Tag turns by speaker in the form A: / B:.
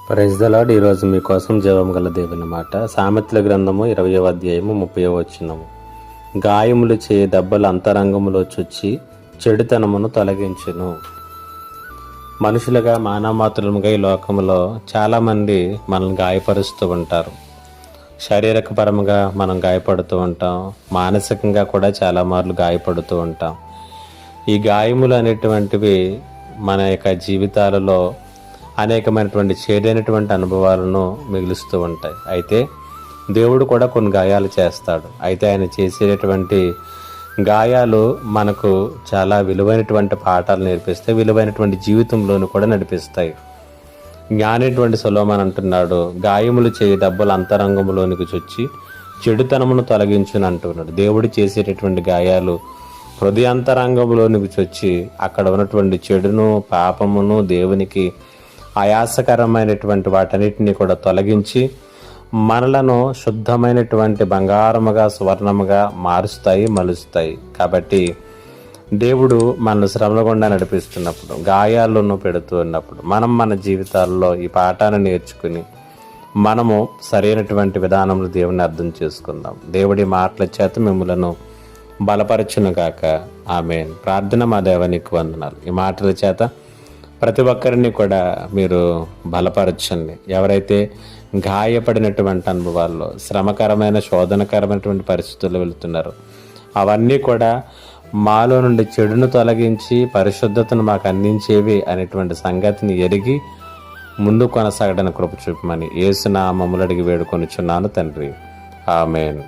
A: Praise the lord. ఈరోజు మీకోసం జీవం గల దేవుని మాట. సామెతల గ్రంథము 20వ అధ్యాయము 30వ వచనము. గాయములు చే దెబ్బలు అంతరంగములో చొచ్చి చెడుతనమును తొలగించును. మనుషులుగా మానవమాత్రులుగా ఈ లోకంలో చాలామంది మనల్ని గాయపరుస్తూ ఉంటారు. శారీరక పరముగా మనం గాయపడుతూ ఉంటాం, మానసికంగా కూడా చాలా మార్లు గాయపడుతూ ఉంటాం. ఈ గాయములు అనేటువంటివి మన యొక్క జీవితాలలో అనేకమైనటువంటి చేదైనటువంటి అనుభవాలను మిగులుస్తూ ఉంటాయి. అయితే దేవుడు కూడా కొన్ని గాయాలు చేస్తాడు. అయితే ఆయన చేసేటటువంటి గాయాలు మనకు చాలా విలువైనటువంటి పాఠాలు నేర్పిస్తాయి, విలువైనటువంటి జీవితంలోనూ కూడా నడిపిస్తాయి. జ్ఞానైనటువంటి సొలొమోను అంటున్నాడు, గాయములు చేయి దెబ్బలు అంతరంగంలోనికి చొచ్చి చెడుతనమును తొలగించుని అంటున్నాడు. దేవుడు చేసేటటువంటి గాయాలు హృదయాంతరంగంలోనికి చొచ్చి అక్కడ ఉన్నటువంటి చెడును, పాపమును, దేవునికి ఆయాసకరమైనటువంటి వాటన్నిటిని కూడా తొలగించి మనలను శుద్ధమైనటువంటి బంగారముగా, సువర్ణముగా మారుస్తాయి, మలుస్తాయి. కాబట్టి దేవుడు మన శ్రమల గుండా నడిపిస్తున్నప్పుడు, గాయాలను పెడుతూ ఉన్నప్పుడు మనం మన జీవితాల్లో ఈ పాఠాన్ని నేర్చుకుని మనము సరైనటువంటి విధానంలో దేవుని అర్థం చేసుకుందాం. దేవుడి మాటల చేత మిమ్మలను బలపరచును గాక. ఆమేన్. ప్రార్థన. మా దేవానికి వందనాలు. ఈ మాటల చేత ప్రతి ఒక్కరిని కూడా మీరు బలపరచండి. ఎవరైతే గాయపడినటువంటి అనుభవాల్లో, శ్రమకరమైన శోధనకరమైనటువంటి పరిస్థితుల్లో వెళుతున్నారో అవన్నీ కూడా మాలో నుండి చెడును తొలగించి పరిశుద్ధతను మాకు అందించేవి అనేటువంటి సంగతిని ఎరిగి ముందు కొనసాగడానికి కృప చూపమని యేసు నామములో అడిగి వేడుకొనుచున్నాను తండ్రి. ఆమేన్.